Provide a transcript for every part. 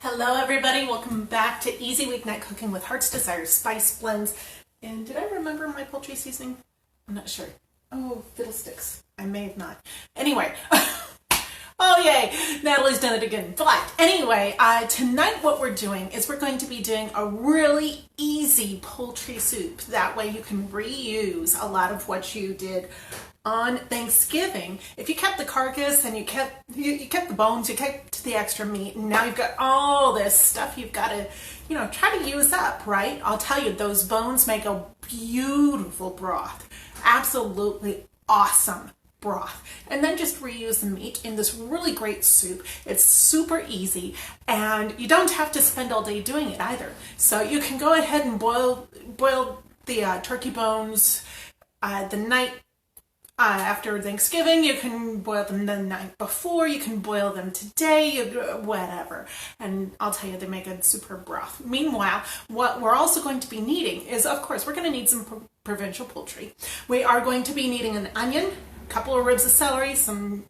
Hello everybody, welcome back to Easy Weeknight Cooking with Heart's Desire Spice Blends. And did I remember my poultry seasoning? I'm not sure. Oh, fiddlesticks. I may have not. Anyway, oh yay, Natalie's done it again. But anyway, tonight what we're doing is we're going to be doing a really easy poultry soup. That way you can reuse a lot of what you did on Thanksgiving. If you kept the carcass and you kept the bones, you kept the extra meat, and now you've got all this stuff you've got to, try to use up, right? I'll tell you, those bones make a beautiful broth. Absolutely awesome broth. And then just reuse the meat in this really great soup. It's super easy, and you don't have to spend all day doing it either. So you can go ahead and boil the turkey bones the night after Thanksgiving. You can boil them the night before, you can boil them today, whatever. And I'll tell you, they make a super broth. Meanwhile, what we're also going to be needing is, of course, we're going to need some provincial poultry. We are going to be needing an onion, a couple of ribs of celery, some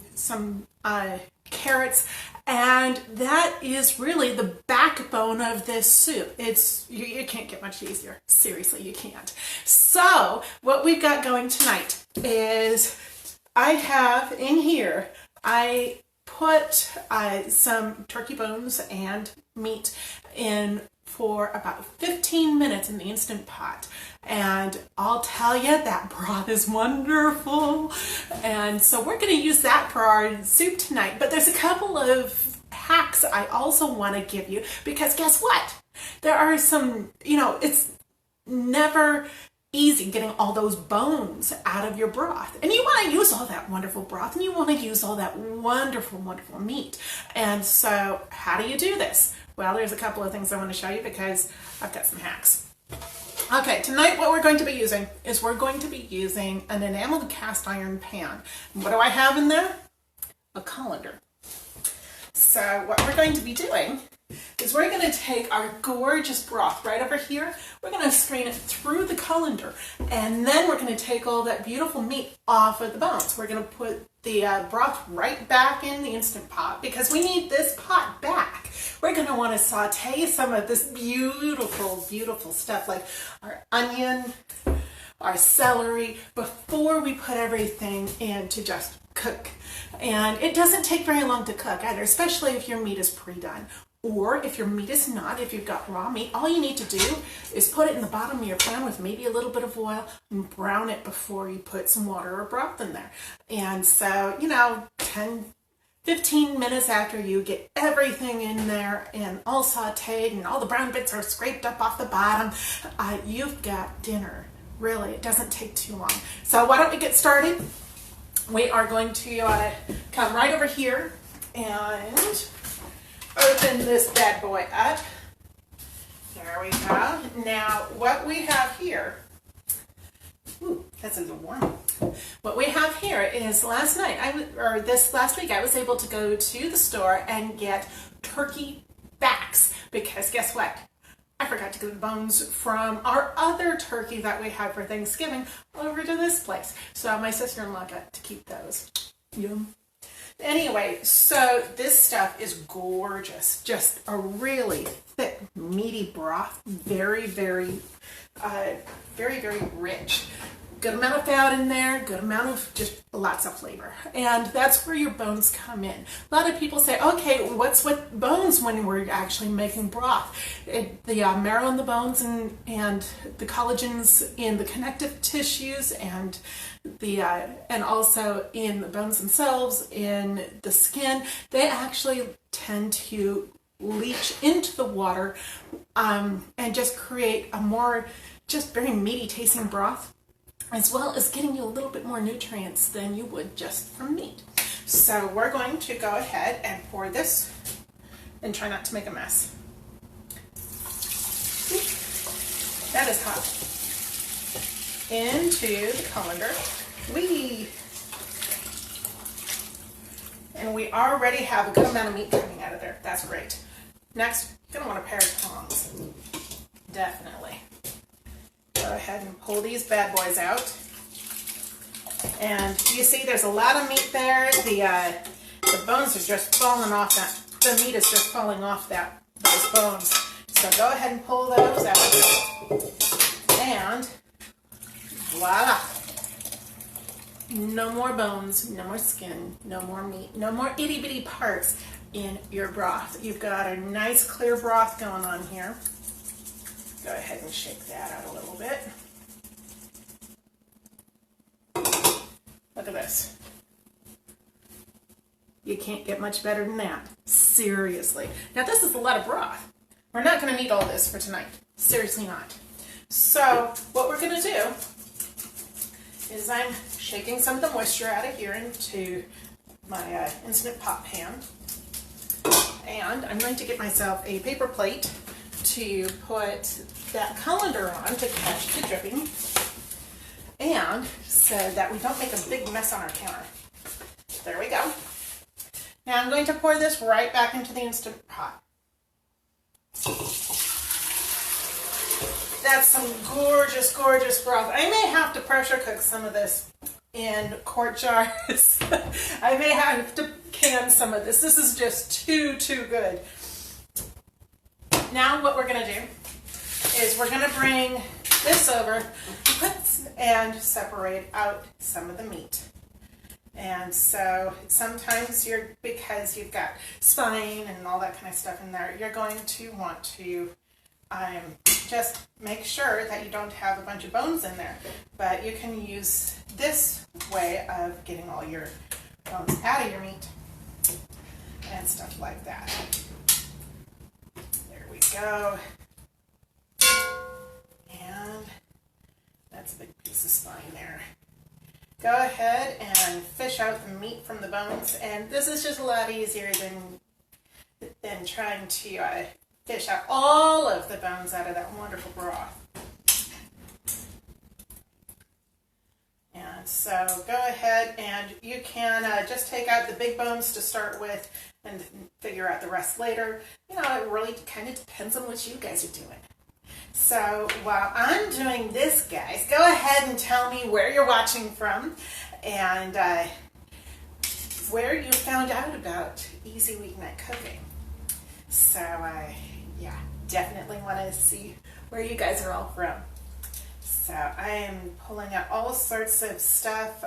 carrots, and that is really the backbone of this soup. You can't get much easier. Seriously, you can't. So what we've got going tonight is I have in here, I put some turkey bones and meat in for about 15 minutes in the Instant Pot. And I'll tell you, that broth is wonderful. And so we're going to use that for our soup tonight. But there's a couple of hacks I also want to give you, because guess what? There are some, it's never easy getting all those bones out of your broth. And you want to use all that wonderful broth, and you want to use all that wonderful, wonderful meat. And so how do you do this? Well, there's a couple of things I want to show you because I've got some hacks. Okay, tonight what we're going to be using is we're going to be using an enameled cast iron pan. And what do I have in there? A colander. So what we're going to be doing is we're going to take our gorgeous broth right over here. We're going to strain it through the colander, and then we're going to take all that beautiful meat off of the bones. We're going to put the broth right back in the Instant Pot because we need this pot back. We're going to want to saute some of this beautiful, beautiful stuff like our onion, our celery, before we put everything in to just cook. And it doesn't take very long to cook either, especially if your meat is pre-done. Or if your meat is not, if you've got raw meat, all you need to do is put it in the bottom of your pan with maybe a little bit of oil and brown it before you put some water or broth in there. And so, 10, 15 minutes after you get everything in there and all sauteed and all the brown bits are scraped up off the bottom, you've got dinner. Really, it doesn't take too long. So why don't we get started? We are going to come right over here and open this bad boy up. There we go. Now, what we have here, that's a little warm. What we have here is this last week, I was able to go to the store and get turkey backs, because guess what? I forgot to get the bones from our other turkey that we had for Thanksgiving over to this place. So my sister-in-law got to keep those. Yum. Anyway, so this stuff is gorgeous. Just a really thick, meaty broth. Very, very, very rich. Good amount of fat in there, good amount of just lots of flavor. And that's where your bones come in. A lot of people say, okay, what's with bones when we're actually making broth? The marrow in the bones and the collagens in the connective tissues and also in the bones themselves, in the skin, they actually tend to leach into the water and just create a more just very meaty tasting broth, as well as getting you a little bit more nutrients than you would just from meat. So we're going to go ahead and pour this, and try not to make a mess. That is hot. Into the colander. And we already have a good amount of meat coming out of there. That's great. Next, you're going to want a pair of tongs. Definitely. Go ahead and pull these bad boys out. And you see there's a lot of meat there. The bones are just falling off that. The meat is just falling off that those bones. So go ahead and pull those out. And voila. No more bones, no more skin, no more meat, no more itty bitty parts in your broth. You've got a nice clear broth going on here. Go ahead and shake that out a little bit. Look at this. You can't get much better than that. Seriously. Now this is a lot of broth. We're not going to need all this for tonight. Seriously not. So what we're going to do is I'm shaking some of the moisture out of here into my Instant Pot pan. And I'm going to get myself a paper plate to put that colander on to catch the dripping. And so that we don't make a big mess on our counter. There we go. Now I'm going to pour this right back into the Instant Pot. That's some gorgeous, gorgeous broth. I may have to pressure cook some of this in quart jars. I may have to can some of this. This is just too good. Now what we're going to do is we're going to bring this over and separate out some of the meat. And so sometimes because you've got spine and all that kind of stuff in there, you're going to want to just make sure that you don't have a bunch of bones in there. But you can use this way of getting all your bones out of your meat and stuff like that. There we go. And that's a big piece of spine there. Go ahead and fish out the meat from the bones, and this is just a lot easier than trying to fish out all of the bones out of that wonderful broth. And so go ahead and you can just take out the big bones to start with and figure out the rest later. You know, it really kind of depends on what you guys are doing. So while I'm doing this, guys, go ahead and tell me where you're watching from and where you found out about easy weeknight cooking. So yeah, definitely want to see where you guys are all from. So I am pulling out all sorts of stuff.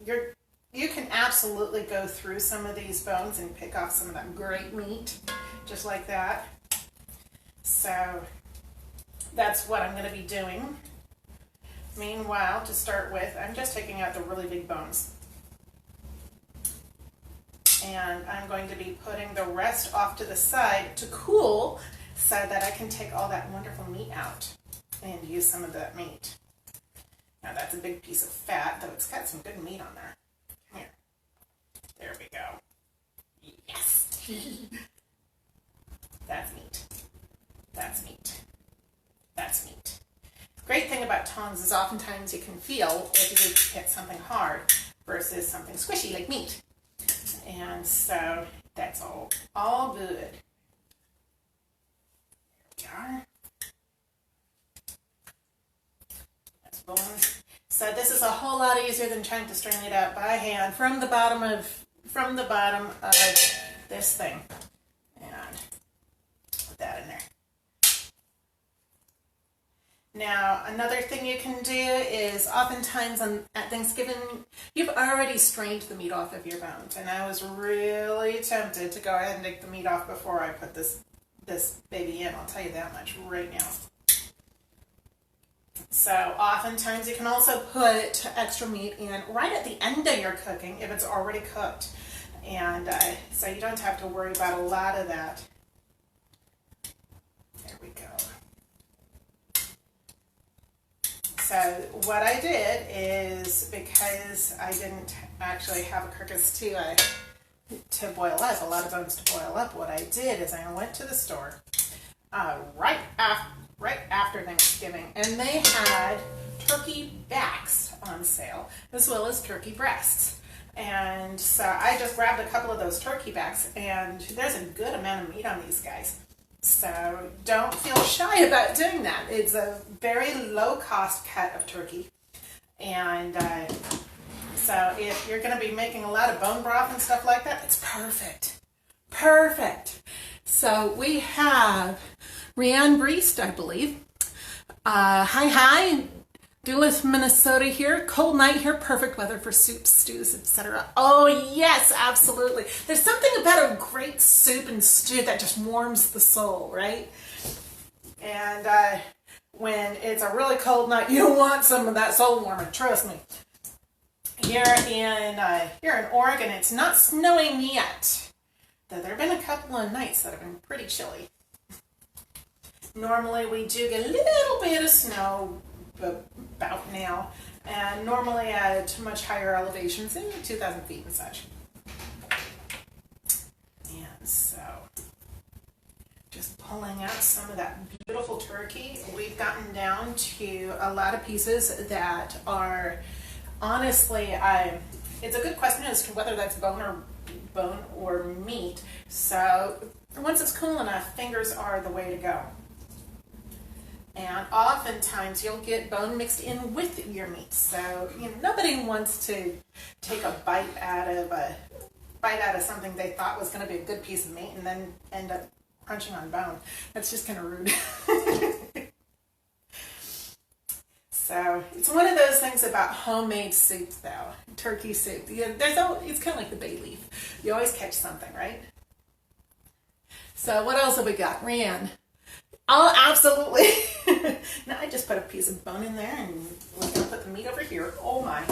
You can absolutely go through some of these bones and pick off some of that great meat, just like that. So that's what I'm going to be doing. Meanwhile, to start with, I'm just taking out the really big bones. And I'm going to be putting the rest off to the side to cool so that I can take all that wonderful meat out and use some of that meat. Now that's a big piece of fat, though it's got some good meat on there. Come here. There we go. Yes! That's meat. That's meat. That's meat. Great thing about tongs is oftentimes you can feel if you get something hard versus something squishy like meat. And so that's all good. There we are. That's bones. So this is a whole lot easier than trying to strain it out by hand from the bottom of this thing. And put that in there. Now, another thing you can do is oftentimes at Thanksgiving, you've already strained the meat off of your bones. And I was really tempted to go ahead and take the meat off before I put this baby in. I'll tell you that much right now. So oftentimes you can also put extra meat in right at the end of your cooking if it's already cooked. And so you don't have to worry about a lot of that. There we go. So what I did is, because I didn't actually have a carcass to boil up, a lot of bones to boil up, what I did is I went to the store right after Thanksgiving, and they had turkey backs on sale as well as turkey breasts. And so I just grabbed a couple of those turkey backs, and there's a good amount of meat on these guys. So don't feel shy about doing that. It's a very low cost cut of turkey. And so if you're going to be making a lot of bone broth and stuff like that, it's perfect. Perfect. So we have Rianne Breest, I believe. Hi, Duluth, Minnesota here. Cold night here, perfect weather for soups, stews, etc. Oh yes, absolutely. There's something about a great soup and stew that just warms the soul, right? And when it's a really cold night, you want some of that soul warming, trust me. Here in Oregon, it's not snowing yet, though there have been a couple of nights that have been pretty chilly. Normally we do get a little bit of snow about now, and normally at much higher elevations, in 2,000 feet and such. And so, just pulling out some of that beautiful turkey. We've gotten down to a lot of pieces that are, honestly, it's a good question as to whether that's bone or meat. So once it's cool enough, fingers are the way to go. And oftentimes you'll get bone mixed in with your meat. So nobody wants to take a bite out of something they thought was going to be a good piece of meat and then end up crunching on bone. That's just kind of rude. So it's one of those things about homemade soup, though. Turkey soup. It's kind of like the bay leaf. You always catch something, right? So what else have we got? Rianne. Oh, absolutely. Now I just put a piece of bone in there and we're going to put the meat over here. Oh my.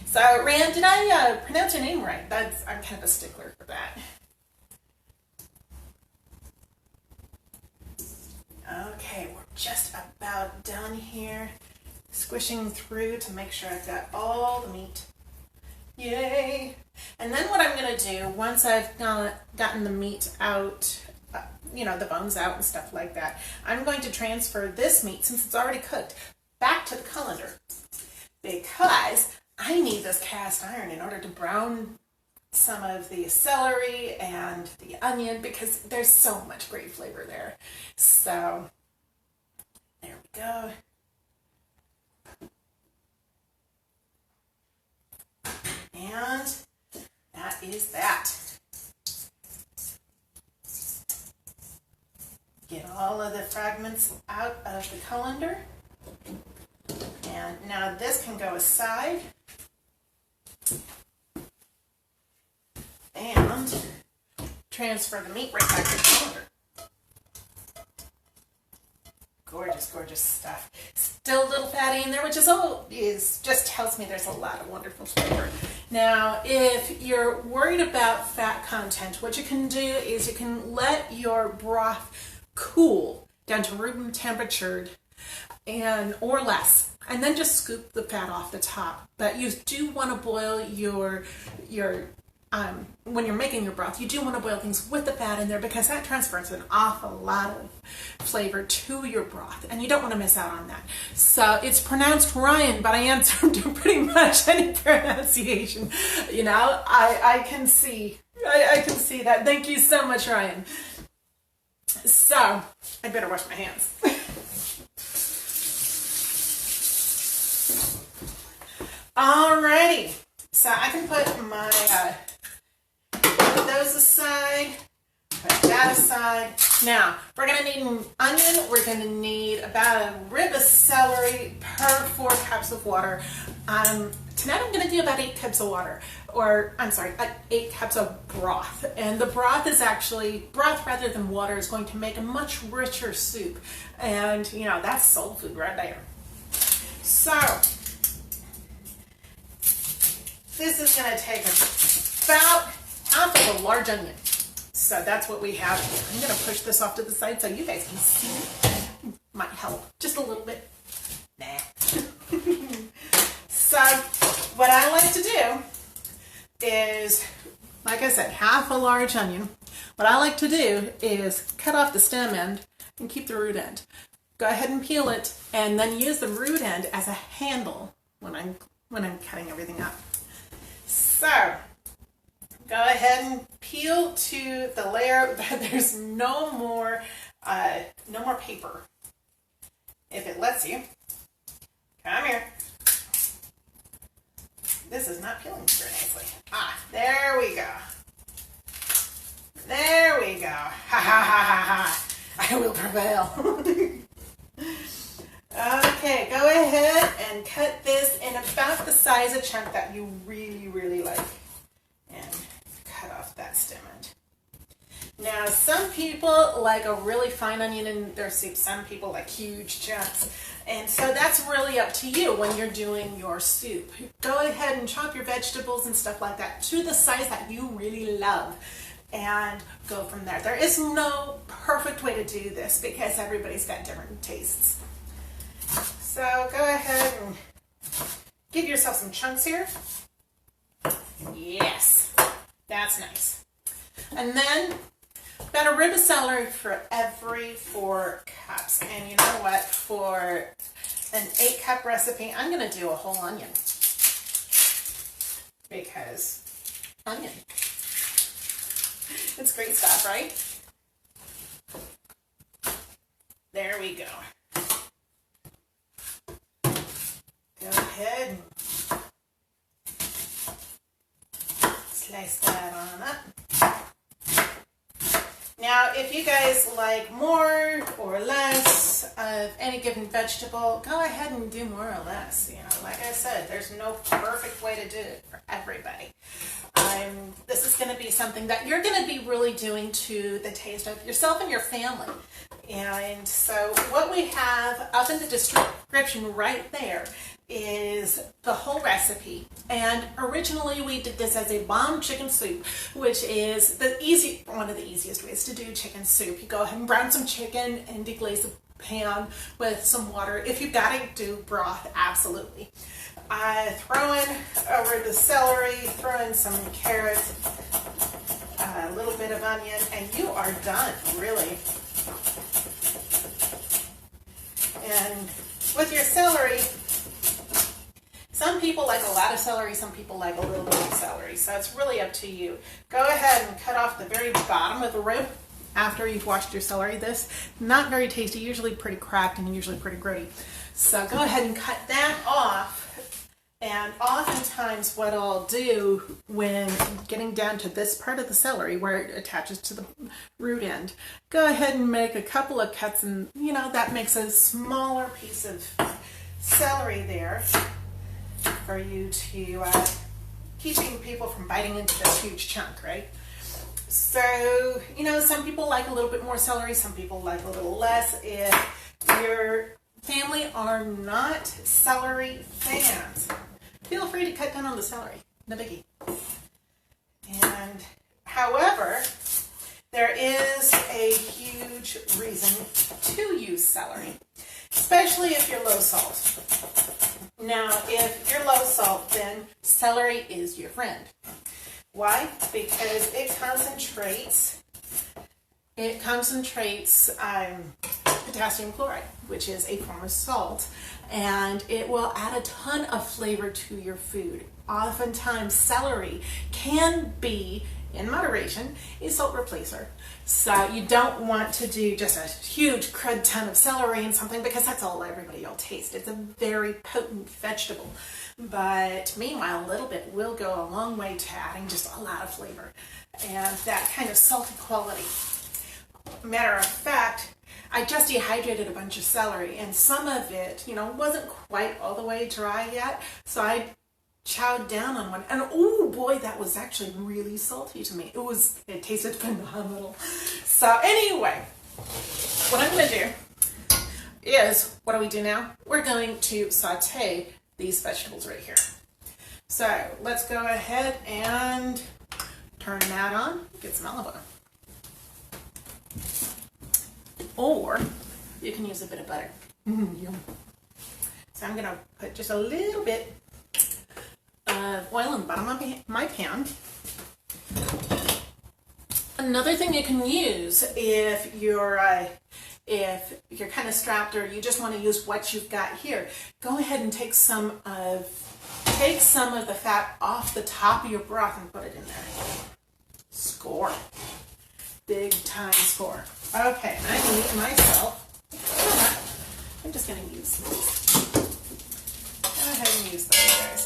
So Rianne, did I pronounce your name right? I'm kind of a stickler for that. Okay, we're just about done here. Squishing through to make sure I've got all the meat. Yay! And then what I'm going to do, once I've gotten the meat out, the bones out and stuff like that, I'm going to transfer this meat, since it's already cooked, back to the colander. Because I need this cast iron in order to brown some of the celery and the onion, because there's so much great flavor there. So there we go. And that is that. Get all of the fragments out of the colander. And now this can go aside. And transfer the meat right back to the colander. Gorgeous, gorgeous stuff. Still a little fatty in there, which just tells me there's a lot of wonderful flavor. Now, if you're worried about fat content, what you can do is you can let your broth cool down to room temperature or less, and then just scoop the fat off the top. But you do want to boil your when you're making your broth, you do want to boil things with the fat in there, because that transfers an awful lot of flavor to your broth, and you don't want to miss out on that. So it's pronounced Ryan, but I answered to pretty much any pronunciation. I can see that. Thank you so much, Ryan. So I better wash my hands. Alrighty, so I can put those aside, put that aside. Now, we're going to need an onion. We're going to need about a rib of celery per 4 cups of water. Tonight I'm going to do about 8 cups of water, 8 cups of broth. And the broth is actually, broth rather than water is going to make a much richer soup. And, that's soul food right there. So, this is going to take about half of a large onion. So that's what we have here. I'm going to push this off to the side so you guys can see. Might help just a little bit. Nah. So what I like to do is, like I said, half a large onion. What I like to do is cut off the stem end and keep the root end. Go ahead and peel it, and then use the root end as a handle when I'm cutting everything up. So go ahead and peel to the layer that there's no more paper. If it lets you. Come here. This is not peeling very nicely. There we go. There we go. Ha ha ha ha ha. I will prevail. Okay, go ahead and cut this in about the size of chunk that you really, really like. And cut off that stem end. Now, some people like a really fine onion in their soup. Some people like huge chunks. And so that's really up to you when you're doing your soup. Go ahead and chop your vegetables and stuff like that to the size that you really love and go from there. There is no perfect way to do this because everybody's got different tastes. So go ahead and give yourself some chunks here. Yes, that's nice. And then about a rib of celery for every 4 cups. And you know what? For an 8-cup recipe, I'm going to do a whole onion. Because onion. It's great stuff, right? There we go. Go ahead and slice that on up. Now, if you guys like more or less of any given vegetable, go ahead and do more or less. You know, like I said, there's no perfect way to do it for everybody. This is going to be something that you're going to be really doing to the taste of yourself and your family. And so what we have up in the description right there is the whole recipe. And originally we did this as a bomb chicken soup, which is one of the easiest ways to do chicken soup. You go ahead and brown some chicken and deglaze the pan with some water. If you've got to do broth, absolutely. Throw in over the celery, throw in some carrots, a little bit of onion, and you are done, really. And with your celery, some people like a lot of celery, some people like a little bit of celery, so it's really up to you. Go ahead and cut off the very bottom of the rib after you've washed your celery. This, not very tasty, usually pretty cracked and usually pretty gritty. So go ahead and cut that off. And oftentimes what I'll do when getting down to this part of the celery where it attaches to the root end, go ahead and make a couple of cuts, and you know, that makes a smaller piece of celery there for you to keeping people from biting into this huge chunk, right? So, you know, some people like a little bit more celery, some people like a little less. If your family are not celery fans, feel free to cut down on the celery, no biggie. And however, there is a huge reason to use celery, especially if you're low salt. Now, if you're low salt, then celery is your friend. Why? Because it concentrates potassium chloride, which is a form of salt, and it will add a ton of flavor to your food. Oftentimes, celery can be, in moderation, a salt replacer. So you don't want to do just a huge crud ton of celery in something because that's all everybody will taste. It's a very potent vegetable. But meanwhile, a little bit will go a long way to adding just a lot of flavor and that kind of salty quality. Matter of fact, I just dehydrated a bunch of celery, and some of it, you know, wasn't quite all the way dry yet, so I chowed down on one, and oh boy, that was actually really salty to me. It tasted phenomenal. So anyway, what I'm going to do is, what do we do now? We're going to saute these vegetables right here. So let's go ahead and turn that on, get some olive oil. Or you can use a bit of butter. Yum. So I'm going to put just a little bit of oil in the bottom of my pan. Another thing you can use if you're kind of strapped or you just want to use what you've got here, go ahead and take some of the fat off the top of your broth and put it in there. Score. Big time score. Okay, I can eat myself. I'm just going to use these. Go ahead and use those, guys.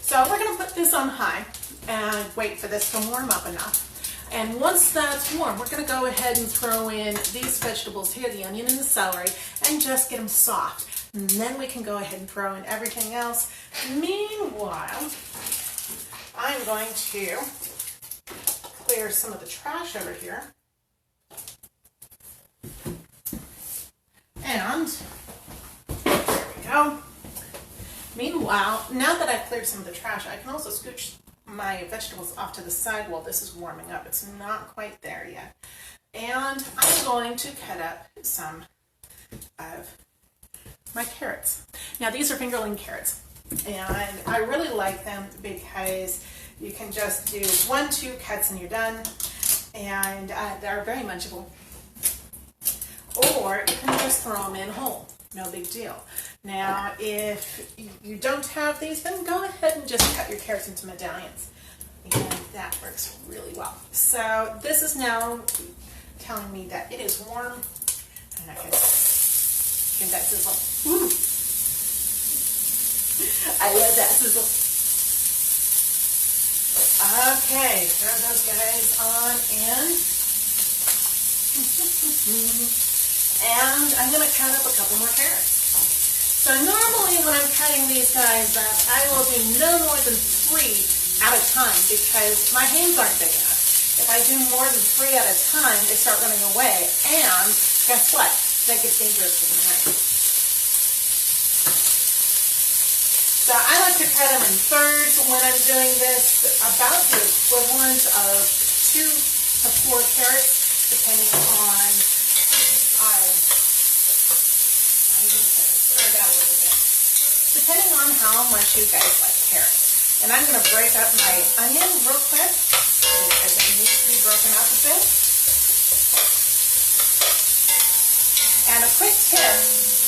So we're going to put this on high and wait for this to warm up enough. And once that's warm, we're going to go ahead and throw in these vegetables here, the onion and the celery, and just get them soft. And then we can go ahead and throw in everything else. Meanwhile, I'm going to clear some of the trash over here. And there we go. Meanwhile, now that I've cleared some of the trash, I can also scooch my vegetables off to the side while this is warming up. It's not quite there yet. And I'm going to cut up some of my carrots. Now these are fingerling carrots, and I really like them because you can just do 1-2 cuts and you're done, and they're very munchable. Or you can just throw them in whole, no big deal. Now if you don't have these, then go ahead and just cut your carrots into medallions, and that works really well. So this is now telling me that it is warm, and I can hear that sizzle. Ooh. I love that sizzle. Okay, throw those guys on in. And I'm going to cut up a couple more carrots. So normally when I'm cutting these guys up, I will do no more than 3 at a time because my hands aren't big enough. If I do more than 3 at a time, they start running away. And guess what? That gets dangerous with my knife. So I like to cut them in thirds when I'm doing this, about the equivalent of 2 to 4 carrots, depending on, depending on how much you guys like carrots. And I'm going to break up my onion real quick because it needs to be broken up a bit. And a quick tip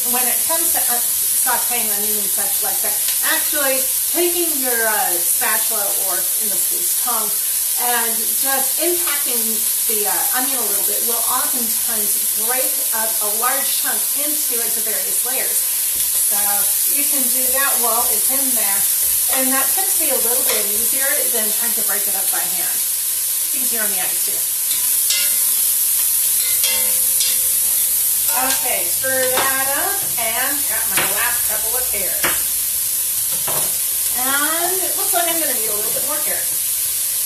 when it comes to sauteing onion and such like that, actually taking your spatula, or in this case tongue, and just impacting the onion a little bit will oftentimes break up a large chunk into various layers. So you can do that while it's in there, and that tends to be a little bit easier than trying to break it up by hand. It's easier on the eyes too. Okay, stir that up and got my last couple of carrots. And it looks like I'm going to need a little bit more carrots.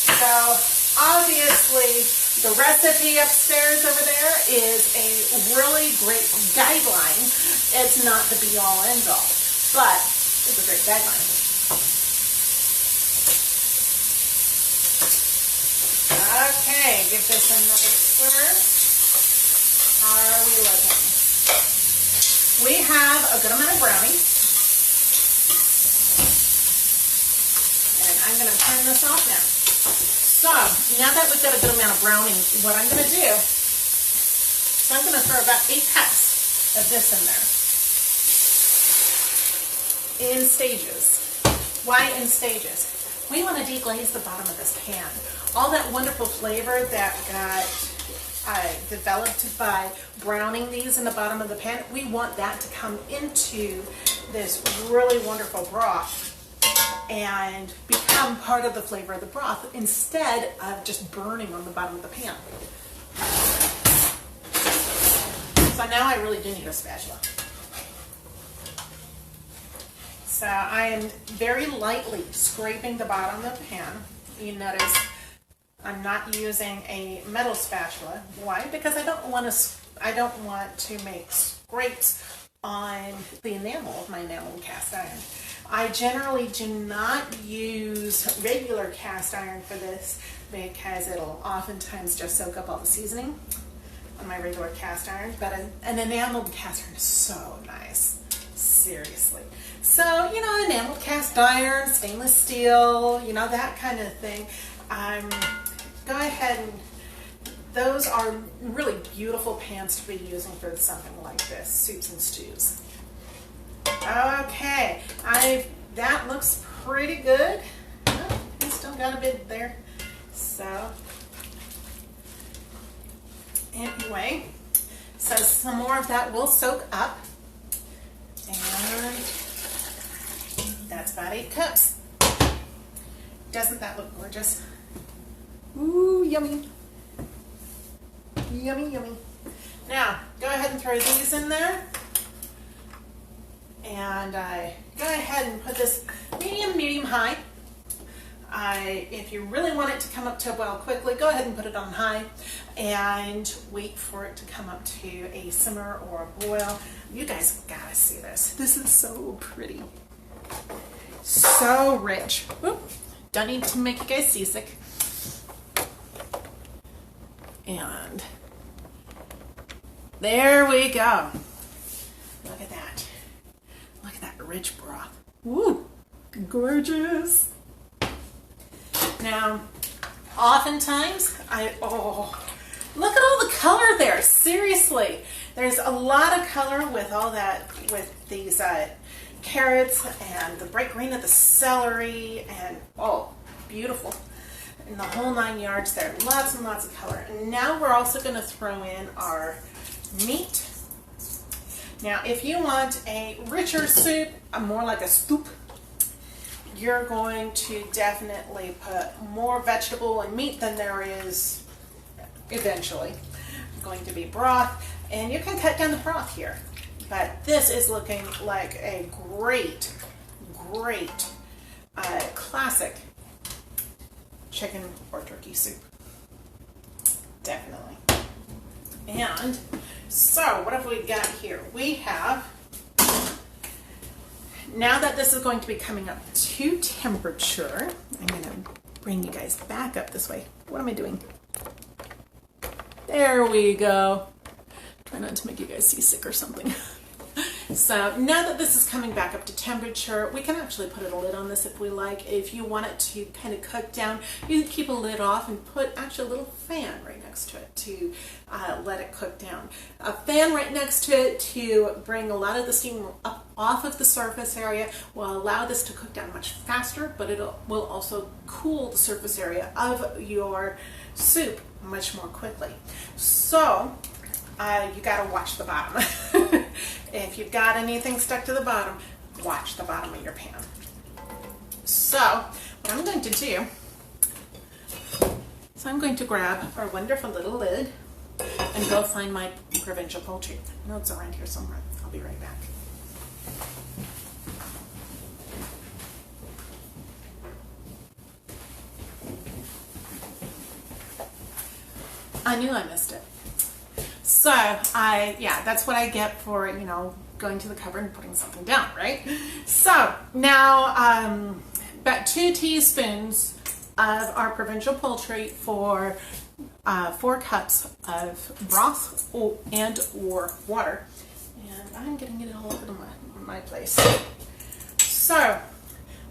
So obviously the recipe upstairs over there is a really great guideline. It's not the be-all end-all, but it's a great guideline. Okay, give this another stir. How are we looking? We have a good amount of browning. And I'm going to turn this off now. So, now that we've got a good amount of browning, what I'm going to do, so I'm going to throw about 8 cups of this in there. In stages. Why in stages? We want to deglaze the bottom of this pan. All that wonderful flavor that got developed by browning these in the bottom of the pan, we want that to come into this really wonderful broth and become part of the flavor of the broth instead of just burning on the bottom of the pan. So now I really do need a spatula. So I am very lightly scraping the bottom of the pan. You notice I'm not using a metal spatula. Why? Because I don't want to make scrapes on the enamel of my enameled cast iron. I generally do not use regular cast iron for this because it'll oftentimes just soak up all the seasoning on my regular cast iron, but an enameled cast iron is so nice. Seriously. So, you know, enameled cast iron, stainless steel, you know, that kind of thing. Go ahead and those are really beautiful pans to be using for something like this, soups and stews. Okay, that looks pretty good. Oh, we still got a bit there. So, anyway, so some more of that will soak up. And that's about 8 cups. Doesn't that look gorgeous? Ooh, yummy. Yummy, yummy. Now, go ahead and throw these in there. And go ahead and put this medium high. If you really want it to come up to a boil quickly, go ahead and put it on high and wait for it to come up to a simmer or a boil. You guys gotta see this. This is so pretty. So rich. Oop. Don't need to make you guys seasick. And there we go. Look at that. Look at that rich broth. Woo! Gorgeous. Now, oftentimes, look at all the color there. Seriously, there's a lot of color with all that, with these carrots and the bright green of the celery, and beautiful. And the whole 9 yards there. Lots and lots of color. And now we're also going to throw in our meat. Now, if you want a richer soup, more like a stoop, you're going to definitely put more vegetable and meat than there is eventually. Going to be broth, and you can cut down the broth here. But this is looking like a great classic chicken or turkey soup. Definitely. And so what have we got here? We have, now that this is going to be coming up to temperature, I'm going to bring you guys back up this way. What am I doing? There we go. Try not to make you guys seasick or something. So now that this is coming back up to temperature, we can actually put a lid on this if we like. If you want it to kind of cook down, you can keep a lid off and put actually a little fan right next to it to let it cook down. A fan right next to it to bring a lot of the steam up off of the surface area will allow this to cook down much faster, but it will also cool the surface area of your soup much more quickly. So you got to watch the bottom. If you've got anything stuck to the bottom, watch the bottom of your pan. So what I'm going to do, I'm going to grab our wonderful little lid and go find my Provincial Poultry. I know it's around here somewhere. I'll be right back. I knew I missed it. So that's what I get for, going to the cupboard and putting something down, right? So now, about 2 teaspoons of our Provincial Poultry for 4 cups of broth and or water. And I'm getting it all over my place. So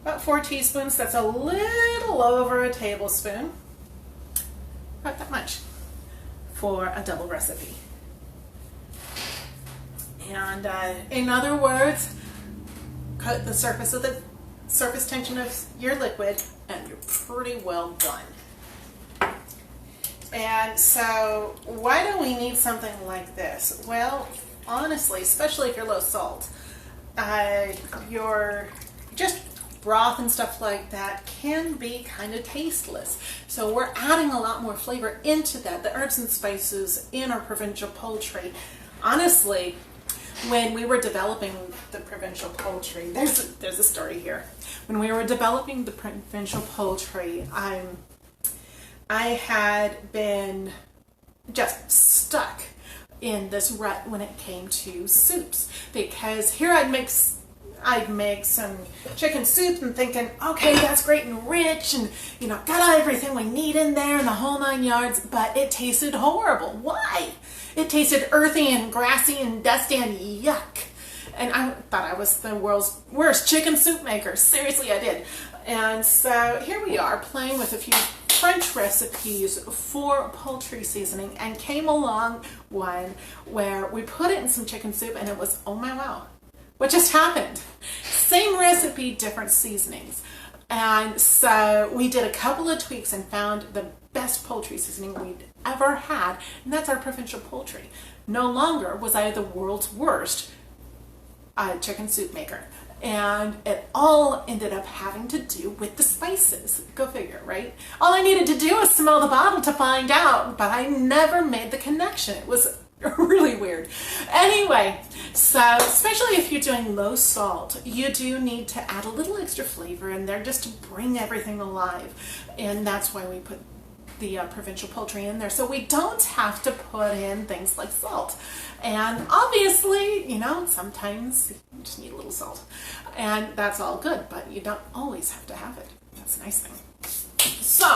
about 4 teaspoons, that's a little over a tablespoon. About that much for a double recipe. And in other words, cut the surface tension of your liquid and you're pretty well done. And so why do we need something like this? Well, honestly, especially if you're low salt, your just broth and stuff like that can be kind of tasteless. So we're adding a lot more flavor into that. The herbs and spices in our Provincial Poultry, honestly, when we were developing the Provincial Poultry, there's a story here. When we were developing the Provincial Poultry, I had been just stuck in this rut when it came to soups, because here I'd make some chicken soup and thinking, okay, that's great and rich and got everything we need in there and the whole 9 yards, but it tasted horrible. Why? It tasted earthy and grassy and dusty and yuck. And I thought I was the world's worst chicken soup maker. Seriously, I did. And so here we are playing with a few French recipes for poultry seasoning, and came along one where we put it in some chicken soup and it was, oh my wow. What just happened? Same recipe, different seasonings. And so we did a couple of tweaks and found the best poultry seasoning we'd ever had, and that's our Provincial Poultry. No longer was I the world's worst chicken soup maker. And it all ended up having to do with the spices. Go figure, right? All I needed to do was smell the bottle to find out, but I never made the connection. It was really weird. Anyway, so especially if you're doing low salt, you do need to add a little extra flavor in there just to bring everything alive. And that's why we put the Provincial Poultry in there, so we don't have to put in things like salt. And obviously, you know, sometimes you just need a little salt, and that's all good, but you don't always have to have it. That's a nice thing. So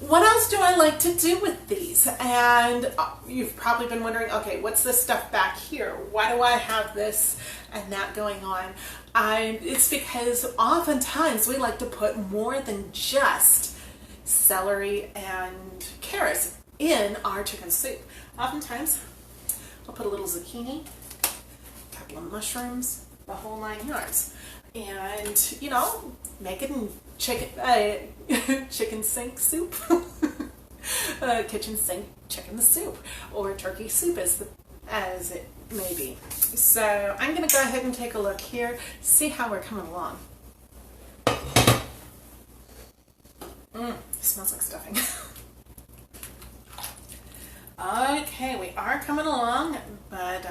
what else do I like to do with these? And you've probably been wondering, okay, what's this stuff back here? Why do I have this and that going on? It's because oftentimes we like to put more than just celery and carrots in our chicken soup. Oftentimes I'll put a little zucchini, a couple of mushrooms, the whole 9 yards, and you know, make it in chicken sink soup, kitchen sink chicken soup, or turkey soup as it may be. So I'm going to go ahead and take a look here, see how we're coming along. Smells like stuffing. Okay, we are coming along, but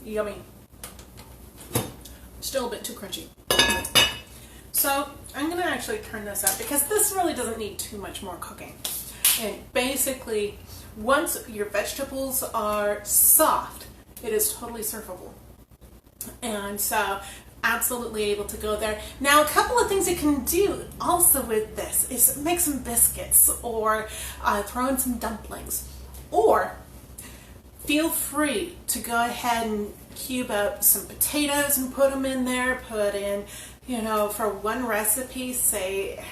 yummy. Still a bit too crunchy. So I'm going to actually turn this up because this really doesn't need too much more cooking. And basically, once your vegetables are soft, it is totally servable. And so absolutely able to go there. Now, a couple of things you can do also with this is make some biscuits, or throw in some dumplings, or feel free to go ahead and cube up some potatoes and put them in there. Put in, you know, for one recipe, say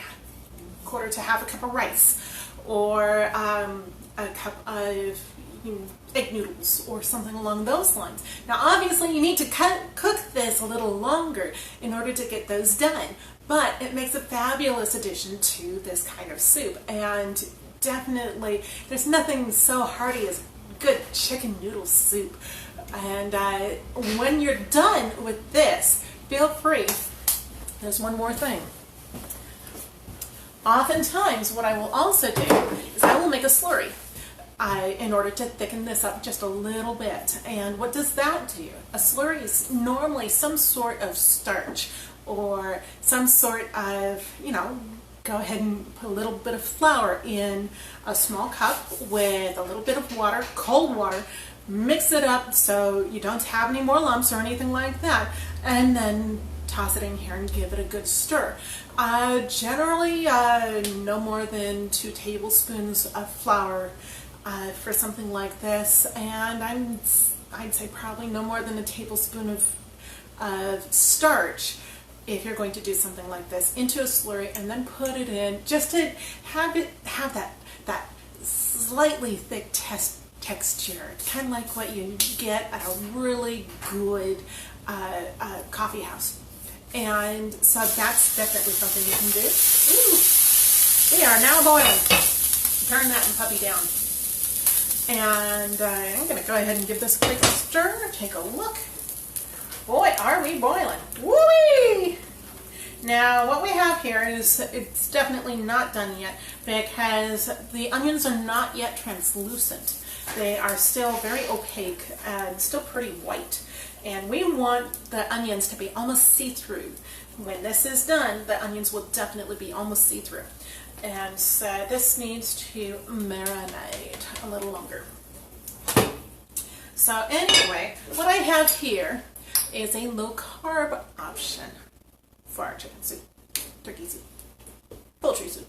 quarter to half a cup of rice, or a cup of egg noodles or something along those lines. Now obviously you need to cook this a little longer in order to get those done, but it makes a fabulous addition to this kind of soup. And definitely there's nothing so hearty as good chicken noodle soup. And when you're done with this, feel free, there's one more thing. Oftentimes what I will also do is I will make a slurry in order to thicken this up just a little bit. And what does that do? A slurry is normally some sort of starch or some sort of, you know, go ahead and put a little bit of flour in a small cup with a little bit of water, cold water, mix it up so you don't have any more lumps or anything like that, and then toss it in here and give it a good stir. Generally, no more than 2 tablespoons of flour for something like this, and I'd say probably no more than a tablespoon of starch if you're going to do something like this into a slurry, and then put it in just to have that slightly thick texture, kind of like what you get at a really good coffee house. And so that's definitely something you can do. Ooh, we are now boiling. Turn that puppy down. And I'm going to go ahead and give this a quick stir. Take a look. Boy, are we boiling. Woo-wee! Now, what we have here is, it's definitely not done yet because the onions are not yet translucent. They are still very opaque and still pretty white. And we want the onions to be almost see-through. When this is done, the onions will definitely be almost see-through. And so this needs to marinate a little longer. So anyway, what I have here is a low-carb option for our chicken soup, turkey soup, poultry soup.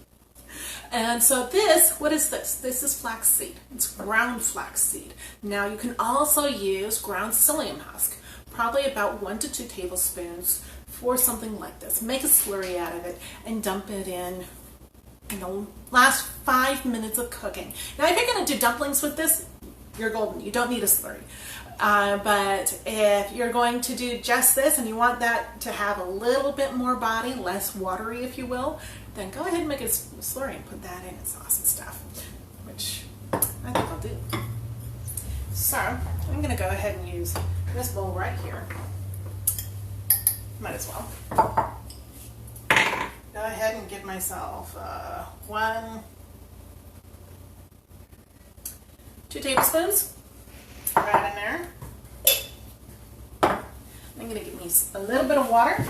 And so this, what is this? This is flaxseed. It's ground flaxseed. Now you can also use ground psyllium husk, probably about 1 to 2 tablespoons for something like this. Make a slurry out of it and dump it in the last 5 minutes of cooking. Now if you're going to do dumplings with this, you're golden. You don't need a slurry. But if you're going to do just this and you want that to have a little bit more body, less watery if you will, then go ahead and make a slurry and put that in. It's awesome stuff, which I think I'll do. So I'm going to go ahead and use this bowl right here. Might as well. Go ahead and give myself 2 tablespoons right in there. I'm going to give me a little bit of water.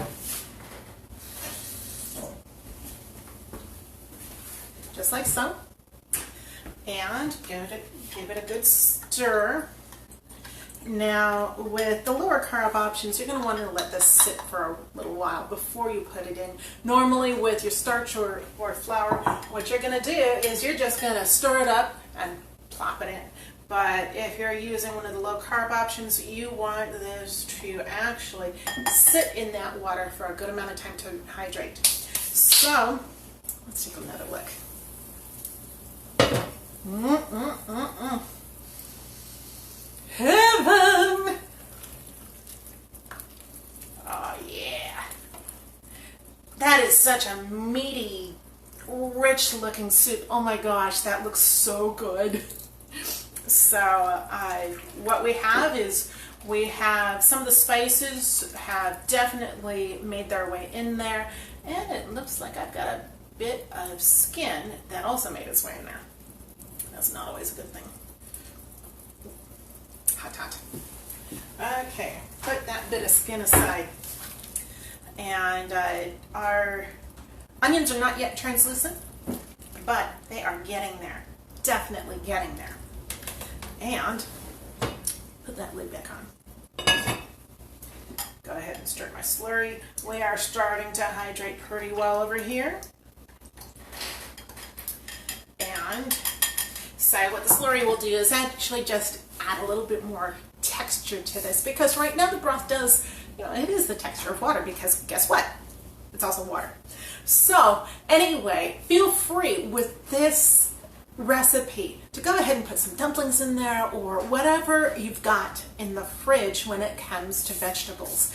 Just like so. And give it a good stir. Now, with the lower carb options, you're going to want to let this sit for a little while before you put it in. Normally, with your starch or flour, what you're going to do is you're just going to stir it up and plop it in. But if you're using one of the low carb options, you want this to actually sit in that water for a good amount of time to hydrate. So, let's take another look. Heaven! Oh yeah. That is such a meaty, rich looking soup. Oh my gosh, that looks so good. So what we have is we have some of the spices have definitely made their way in there, and it looks like I've got a bit of skin that also made its way in there. That's not always a good thing. Hot, hot. Okay, put that bit of skin aside. And our onions are not yet translucent, but they are getting there. Definitely getting there. And put that lid back on. Go ahead and stir my slurry. We are starting to hydrate pretty well over here. And so what the slurry will do is actually just add a little bit more texture to this, because right now the broth does, it is the texture of water, because guess what? It's also water. So anyway, feel free with this recipe to go ahead and put some dumplings in there or whatever you've got in the fridge when it comes to vegetables.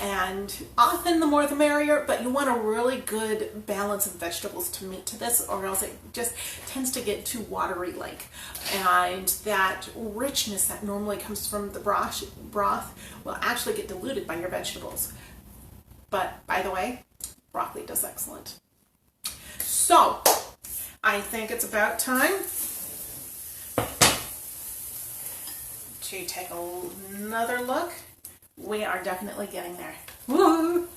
And often the more the merrier, but you want a really good balance of vegetables to meat to this, or else it just tends to get too watery like. And that richness that normally comes from the broth will actually get diluted by your vegetables. But by the way, broccoli does excellent. So I think it's about time to take another look. We are definitely getting there. Woo!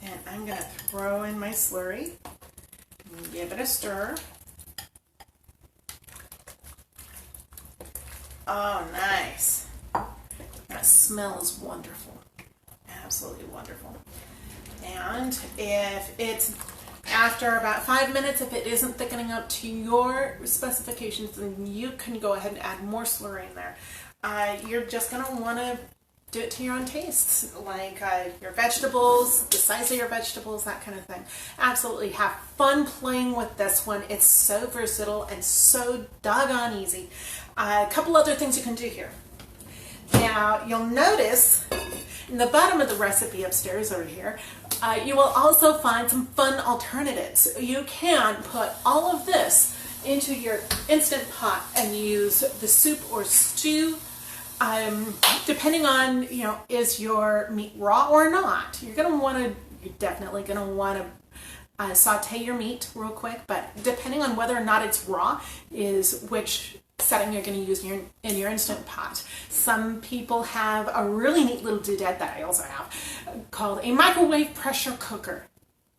And I'm going to throw in my slurry, give it a stir. Oh, nice. That smell is wonderful. Absolutely wonderful. And if it's after about 5 minutes, if it isn't thickening up to your specifications, then you can go ahead and add more slurry in there. You're just going to want to do it to your own tastes, like your vegetables, the size of your vegetables, that kind of thing. Absolutely have fun playing with this one. It's so versatile and so doggone easy. A couple other things you can do here. Now, you'll notice in the bottom of the recipe upstairs over here, you will also find some fun alternatives. You can put all of this into your Instant Pot and use the soup or stew. Depending on, is your meat raw or not. You're definitely going to want to saute your meat real quick, but depending on whether or not it's raw is which setting you're going to use in your Instant Pot. Some people have a really neat little doodad that I also have called a microwave pressure cooker.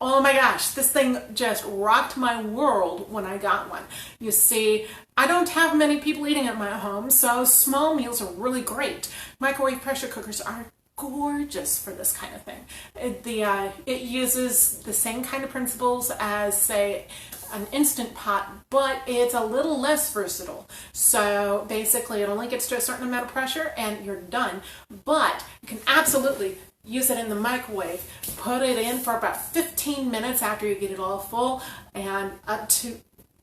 Oh my gosh, this thing just rocked my world when I got one. You see, I don't have many people eating at my home, so small meals are really great. Microwave pressure cookers are gorgeous for this kind of thing. It uses the same kind of principles as, say, an Instant Pot, but it's a little less versatile. So basically, it only gets to a certain amount of pressure and you're done. But you can absolutely use it in the microwave. Put it in for about 15 minutes after you get it all full, and up to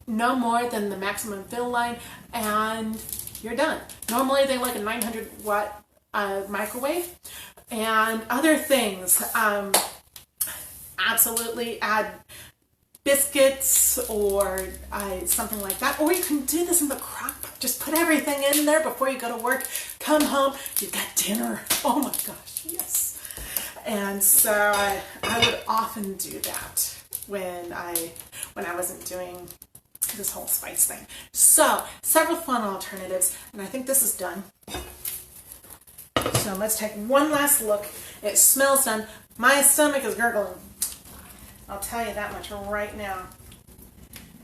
no more than the maximum fill line, and you're done. Normally they like a 900 watt microwave. And other things, absolutely add biscuits or something like that. Or you can do this in the crock pot. Just put everything in there before you go to work. Come home, you've got dinner. Oh my gosh, yes. And so I would often do that when I wasn't doing this whole spice thing. So several fun alternatives, and I think this is done. So let's take one last look. It smells done. My stomach is gurgling. I'll tell you that much right now.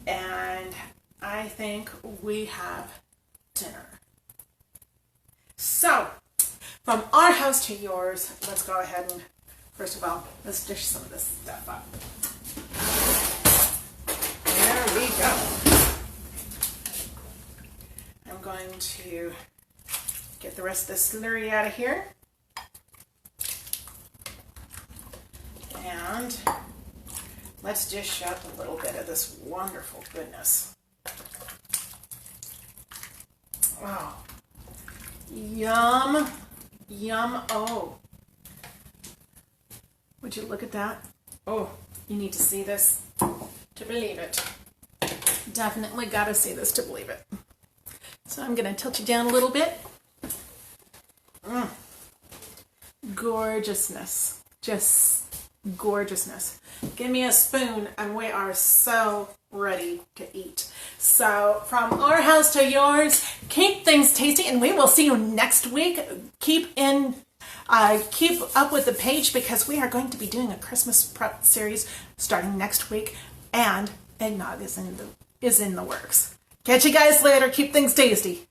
And I think we have dinner. So, from our house to yours, let's go ahead and, first of all, let's dish some of this stuff up. There we go. I'm going to get the rest of the slurry out of here. And let's dish up a little bit of this wonderful goodness. Oh, yum, yum, oh. Would you look at that? Oh, you need to see this to believe it. Definitely got to see this to believe it. So I'm going to tilt you down a little bit. Gorgeousness. Just gorgeousness. Give me a spoon and we are so ready to eat. So from our house to yours, keep things tasty and we will see you next week. Keep up with the page because we are going to be doing a Christmas prep series starting next week, and eggnog is in the works. Catch you guys later. Keep things tasty.